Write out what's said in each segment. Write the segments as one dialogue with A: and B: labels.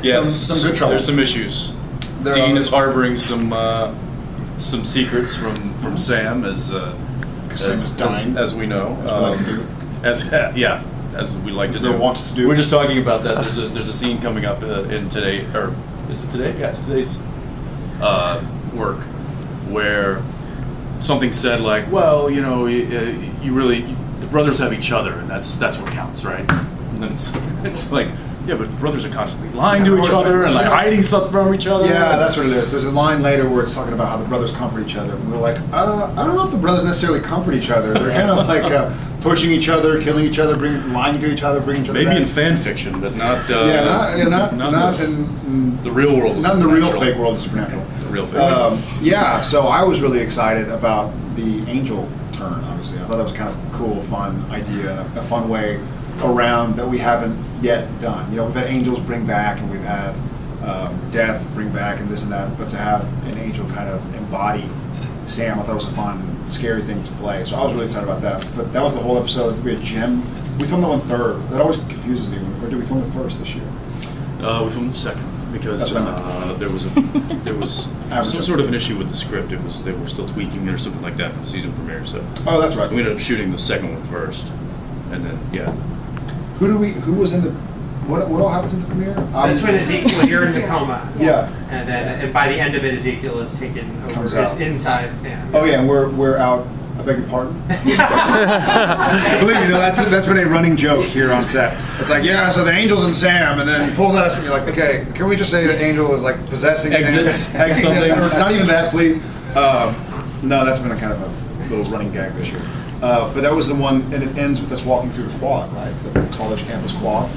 A: Yes,
B: some good trouble.
A: There's some issues. Dean is harboring some secrets from Sam as we know. As we like to do.
B: Wants to do.
A: We're just talking about that. There's a scene coming up in today, or is it today? Yeah, it's today's work, where something said like, well, you know, the brothers have each other, and that's what counts, right? And then it's like, yeah, but brothers are constantly lying to each other and like hiding stuff from each other.
B: Yeah, that's what it is. There's a line later where it's talking about how the brothers comfort each other, and we're like, I don't know if the brothers necessarily comfort each other. They're kind of like pushing each other, killing each other, lying to each other, bringing each other
A: maybe
B: back.
A: in fan fiction, but not.
B: Not in
A: the real world.
B: Not in the real fake world of Supernatural.
A: The real fake.
B: Yeah, so I was really excited about the angel turn. Obviously, I thought that was kind of a cool, fun idea, and a fun way around that we haven't yet done. You know, we've had angels bring back, and we've had death bring back, and this and that. But to have an angel kind of embody Sam, I thought it was a fun, scary thing to play. So I was really excited about that. But that was the whole episode. We had Jim. We filmed that one third. That always confuses me. Or did we film it first this year?
A: We filmed the second because there was some sort of an issue with the script. They were still tweaking it or something like that for the season premiere. So
B: that's right.
A: We ended up shooting the second one first, and then
B: Who was in the? What all happens in the premiere?
C: That's when Ezekiel, when you're in the coma.
B: Yeah.
C: And by the end of it, Ezekiel is taken over inside Sam.
B: Oh yeah, and we're out. I beg your pardon. Believe me, that's been a running joke here on set. It's like, yeah, so the angel's in Sam, and then he pulls out and you're like, okay, can we just say the angel is like possessing Sam?
A: Something.
B: Not even that, please. No, that's been a kind of a little running gag this year. But that was the one, and it ends with us walking through the quad, right? The college campus quad.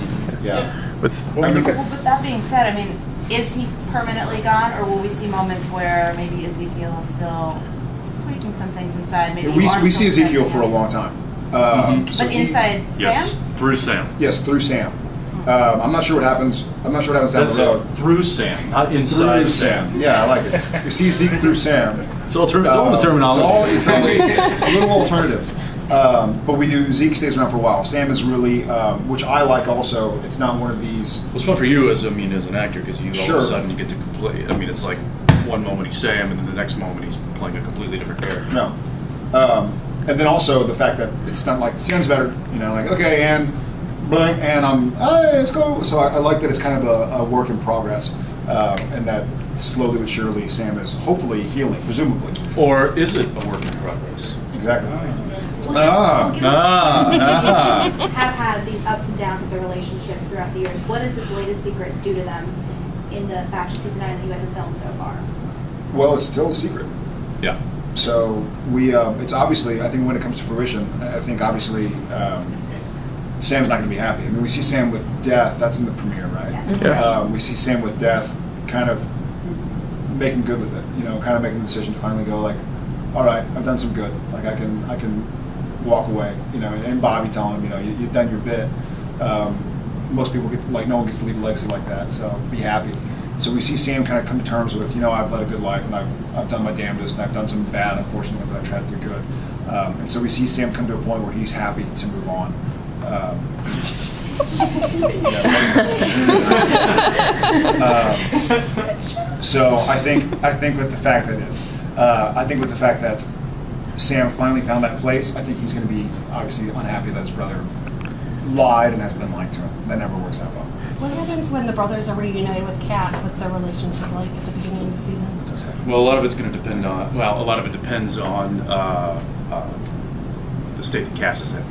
B: Yeah.
D: With that being said, I mean, is he permanently gone, or will we see moments where maybe Ezekiel is still tweaking some things inside? Maybe
B: we see Ezekiel for a long time.
D: But inside Sam?
A: Yes, through Sam.
B: Yes, through Sam. I'm not sure what happens. I'm not sure what happens down the road.
A: Through Sam, not inside
B: through Sam. Yeah, I like it. We see Zeke through Sam.
A: It's all the terminology.
B: It's all little alternatives. But we do. Zeke stays around for a while. Sam is really, which I like also. It's not one of these.
A: Well, it's fun for you as an actor, because all of a sudden you get to play. I mean, it's like one moment he's Sam, and then the next moment he's playing a completely different character.
B: No. And then also the fact that it's not like Sam's better. You know, like okay, and hey, let's go. So I like that it's kind of a work in progress, and that slowly but surely Sam is hopefully healing, presumably.
A: Or is it a work in progress?
B: Exactly.
E: Have had these ups and downs with their relationships throughout the years. What does this latest secret do to them in the Bachelor season 9 that you guys have filmed so far?
B: Well, it's still a secret.
A: Yeah.
B: So it's obviously, I think when it comes to fruition, I think obviously Sam's not going to be happy. I mean, we see Sam with death. That's in the premiere, right?
D: Yes.
B: We see Sam with death, kind of making good with it. You know, kind of making the decision to finally go like, all right, I've done some good. Like I can walk away. You know, and Bobby telling him, you know, you've done your bit. Most people no one gets to leave a legacy like that. So be happy. So we see Sam kind of come to terms with, you know, I've led a good life and I've done my damnedest and I've done some bad, unfortunately, but I've tried to do good. And so we see Sam come to a point where he's happy to move on. So I think with the fact that Sam finally found that place, I think he's going to be obviously unhappy that his brother lied and has been lying to him. That never works out well.
F: What happens when the brothers are reunited with Cass? What's their relationship like at the beginning of the season?
A: Well, a lot of it's going to depend on. Well, a lot of it depends on the state that Cass is in.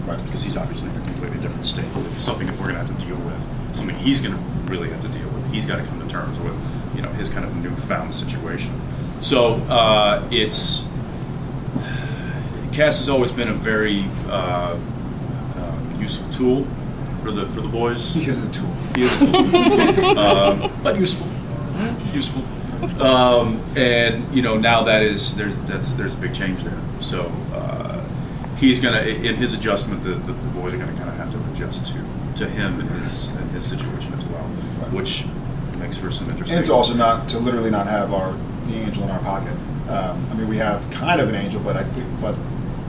A: Right. Because he's obviously in a completely different state. It's something that we're going to have to deal with. Something he's going to really have to deal with. He's got to come to terms with, you know, his kind of newfound situation. So it's Cass has always been a very useful tool for the boys.
B: He is a tool.
A: He is a tool, but useful. And you know, now there's a big change there. So he's gonna, in his adjustment, the boys are gonna kind of have to adjust to him and his situation as well, which makes for some interesting.
B: And it's also literally not have the angel in our pocket. I mean, we have kind of an angel, but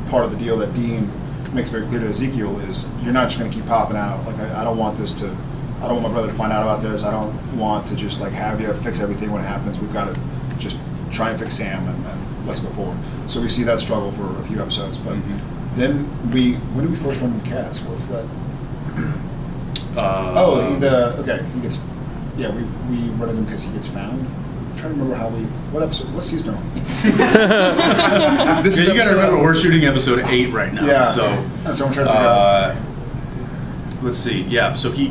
B: part of the deal that Dean makes very clear to Ezekiel is you're not just going to keep popping out. Like I don't want this to I don't want my brother to find out about this. I don't want to just like have you fix everything when it happens. We've got to just try and fix Sam and let's go forward. So we see that struggle for a few episodes, but then when do we first run into Cass? What's that? He gets, we run into him because he gets found. I'm trying to remember what episode, what season are we?
A: You got to remember, we're shooting episode 8 right now.
B: Yeah.
A: So
B: that's what I'm trying to figure out.
A: Let's see. Yeah. So he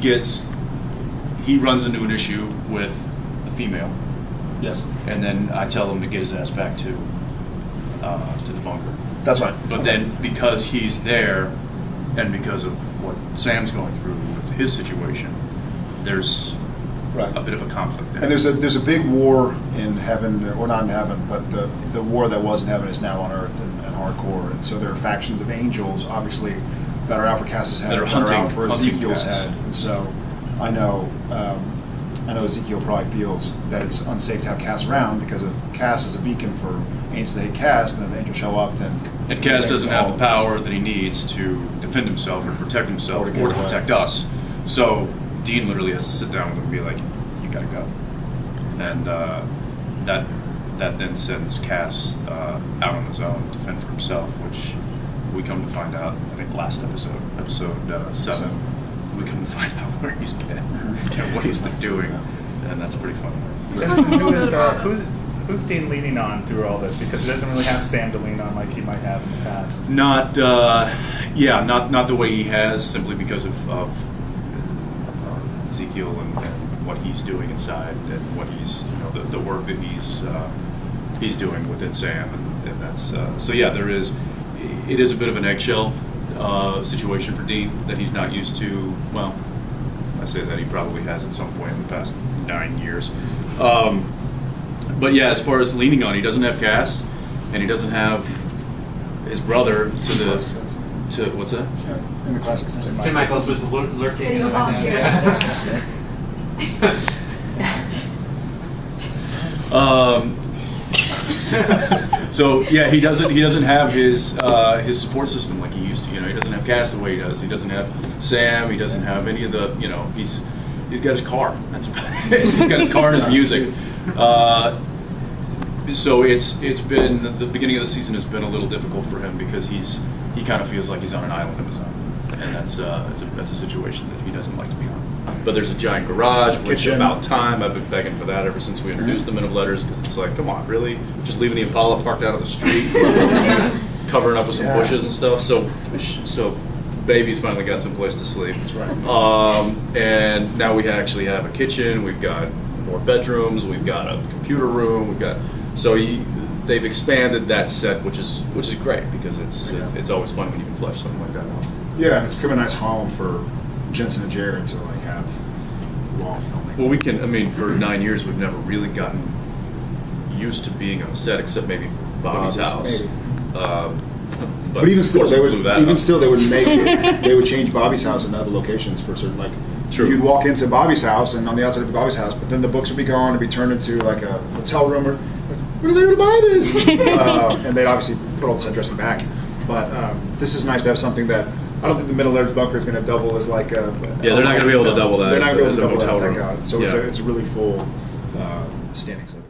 A: runs into an issue with a female.
B: Yes.
A: And then I tell him to get his ass back to the bunker.
B: That's right.
A: But then because he's there, and because of what Sam's going through with his situation, there's a bit of a conflict there.
B: And there's a big war in heaven, or not in heaven, but the war that was in heaven is now on earth and hardcore. And so there are factions of angels, obviously, that are out for Cass's head,
A: that are
B: out for
A: hunting
B: Ezekiel's
A: Cass.
B: head. And so I know Ezekiel probably feels that it's unsafe to have Cass around because if Cass is a beacon for angels that hate Cass, and then the angels show up,
A: and Cass doesn't have the power that he needs to defend himself or protect himself or to protect us. So Dean literally has to sit down with him and be like, "You gotta go," and that then sends Cass out on his own to fend for himself, which we come to find out, I think last episode 7. We come to find out where he's been and what he's been doing, and that's pretty funny.
G: Who's Dean leaning on through all this? Because he doesn't really have Sam to lean on like he might have in the past.
A: Not the way he has, simply because of Ezekiel and what he's doing inside and what he's the work that he's doing within Sam, and that's it is a bit of an eggshell situation for Dean that he's not used to. Well, I say that he probably has at some point in the past 9 years. But yeah, as far as leaning on, he doesn't have Cass, and he doesn't have his brother to what's that?
B: Yeah, in the classic sense.
C: Jensen Ackles was lurking.
E: In the bond,
A: So yeah, he doesn't have his support system like he used to. He doesn't have Cass the way he does. He doesn't have Sam. He doesn't have any of the. He's got his car. That's about it. He's got his car and his music. So it's been the beginning of the season has been a little difficult for him because he kind of feels like he's on an island of his own, and that's a situation that he doesn't like to be on. But there's a giant garage, which about time. I've been begging for that ever since we introduced them in letters, because it's like, come on, really? Just leaving the Impala parked out on the street, covering up with some bushes and stuff. So baby's finally got some place to sleep.
B: That's right.
A: And now we actually have a kitchen. We've got more bedrooms. We've got a computer room. They've expanded that set, which is great, because it's always fun when you can flesh something like that out.
B: Yeah, and it's become a nice home for Jensen and Jared to like have wall filming.
A: Well, for 9 years we've never really gotten used to being on a set, except maybe Bobby's house.
B: But even still, they would make it. They would change Bobby's house into other locations for certain, like. True. You'd walk into Bobby's house, and on the outside of Bobby's house, but then the books would be gone and be turned into like a hotel room, or like, where are they going to buy this? And they'd obviously put all this addressing back. But this is nice to have something that I don't think the Middle Layers bunker is going to double as like a.
A: Yeah, they're not going to be able to double that.
B: They're not going to be able to double that.
A: Hotel room.
B: Thank God. So it's a really full standing set.